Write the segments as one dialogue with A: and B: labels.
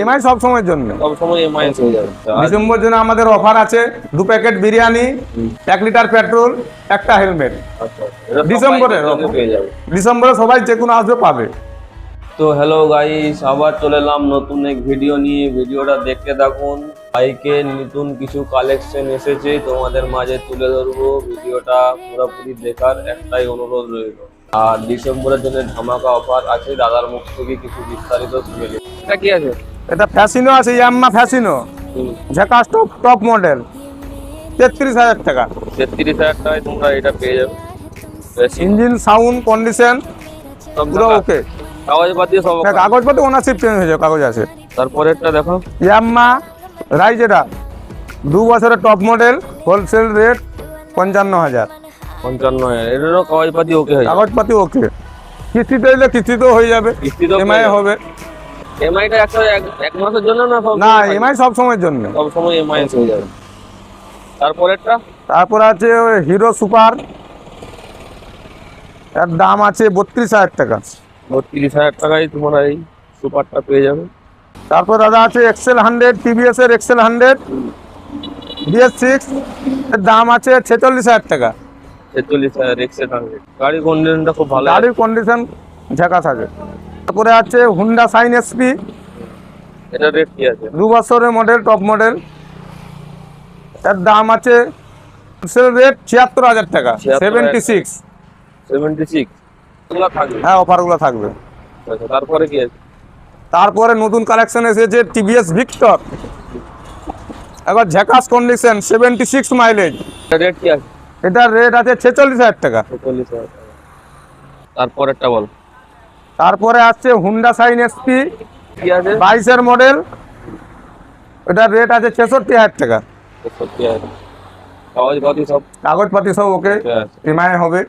A: MI সব সময়ের জন্য,
B: সব সময় এমআই হয়ে যাবে।
A: ডিসেম্বর জন্য আমাদের অফার আছে 2 প্যাকেট বিরিয়ানি, 1 লিটার পেট্রোল, একটা হেলমেট।
B: আচ্ছা, এটা
A: ডিসেম্বরে
B: পেয়ে যাবে।
A: ডিসেম্বরে সবাই যে কোনো আসবে পাবে।
B: তো হ্যালো গাইস, আবার চলে এলাম নতুন এক ভিডিও নিয়ে। ভিডিওটা দেখতে থাকুন। বাইকের নতুন কিছু কালেকশন এসেছে, তোমাদের মাঝে তুলে ধরবো। ভিডিওটা পুরোপুরি দেখার একটাই অনুরোধ রইল। আর ডিসেম্বরের জন্য ধামাকা অফার আছে, দাদার মুখ থেকে কিছু বিস্তারিত শুনে নিন। এটা কি আছে?
A: এটা ফ্যাসিনো আছে, ইয়াম্মা ফ্যাসিনো, ঝাকাস টপ মডেল, 33,000 টাকা।
B: 33,000 টাকায় তোমরা এটা পেয়ে যাবে।
A: ইঞ্জিন সাউন্ড কন্ডিশন পুরো ওকে,
B: কাগজপাতি সব
A: কাগজপত্র ওনারশিপ চেঞ্জ হয়ে যাবে, কাগজ আছে।
B: তারপরেরটা দেখো,
A: ইয়াম্মা রাইজেরা 2 বছরের টপ মডেল, হোলসেল রেট 55,000।
B: 55,000। এটারও কাগজপাতি ওকে হয়ে যাবে।
A: কাগজপাতি ওকে, কিস্তিতে এলে কিস্তিতেও হয়ে যাবে,
B: কিস্তিতেও
A: এমআই হবে।
B: এমআইটা এক মাসের জন্য না?
A: না, এমআই সব সময়ের জন্য,
B: সব সময় এমআই হয়ে যাবে। তারপরেরটা,
A: তারপর আছে হিরো সুপার, এর দাম আছে 32,000 টাকা।
B: 32,000 টাকায় তোমরা এই সুপারটা পেয়ে যাবে।
A: তারপর দাদা আছে এক্সেল 100, টিভিএস এর এক্সেল 100 BS6, এর দাম আছে 46,000 টাকা।
B: 46,000 এক্সেল 100। গাড়ির কন্ডিশনটা খুব ভালো,
A: গাড়ির কন্ডিশন ঝাকাস আছে। তারপরে আছে হুন্ডা সাইন এসপি,
B: এটা রেট কি আছে?
A: 2 বছরের মডেল, টপ মডেল, এর দাম আছে হোলসেল রেট 76,000 টাকা। 76।
B: 76 এগুলো থাকবে।
A: হ্যাঁ, অফারগুলো থাকবে।
B: আচ্ছা, তারপরে কি আছে?
A: তারপরে নতুন কালেকশন এসেছে টিভিএস ভিক্টর, এবার ঝাকাস কন্ডিশন, 76 মাইলেজ।
B: এটা রেট কি আছে?
A: এটার রেট আছে 46,000 টাকা।
B: 46,000 টাকা। তারপরেরটা বল।
A: তারপরে আসছে হুন্ডা সাইন এসপি,
B: কি আছে?
A: 22 মডেল, এটার রেট আছে 66,000 টাকা।
B: 46,000। কাগজপাতি সব
A: কাগজপাতি সব ওকে, এমআই হবে।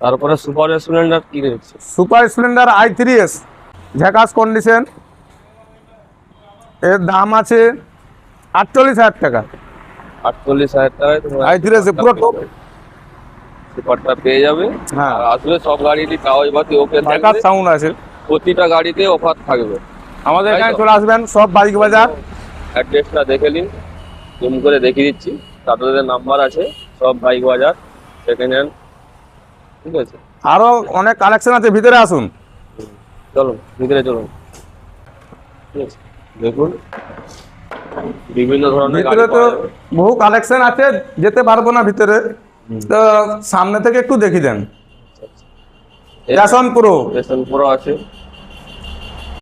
B: তারপরে সুপার স্প্লেন্ডার কি রেট?
A: সুপার স্প্লেন্ডার i3s, ঝাকাস কন্ডিশন, এর দাম আছে 48,000 টাকা।
B: 48,000 টাকায় তোমরা
A: i3s পুরো টপ,
B: সুপারটা পেয়ে যাবে।
A: হ্যাঁ,
B: আর আসলে সব গাড়িরই কাগজপাতি ওকে
A: ঝাকাস
B: থাকবে,
A: সাউন্ড আছে।
B: প্রতিটা গাড়িতে অফার থাকবে।
A: আমাদের এখানে
B: তাই তো?
A: চলে আসবেন, সব বাইক বাজার।
B: অ্যাড্রেসটা দেখে নিন, জুম করে দেখিয়ে দিচ্ছি। তাদের নাম্বার আছে, সব বাইক বাজার, সেকেন্ড হ্যান্ড। ঠিক আছে,
A: আরো অনেক কালেকশন আছে, ভিতরে আসুন।
B: চলুন ভিতরে চলুন। ঠিক আছে, দেখুন বিভিন্ন ধরনের
A: ভিতরে
B: গাড়ি
A: তো
B: পাওয়া যাবে।
A: বহু কালেকশন আছে, যেতে পারবো না ভিতরে, তো সামনে থেকে একটু দেখি দেন। প্যাশন প্রো,
B: প্যাশন প্রো আছে,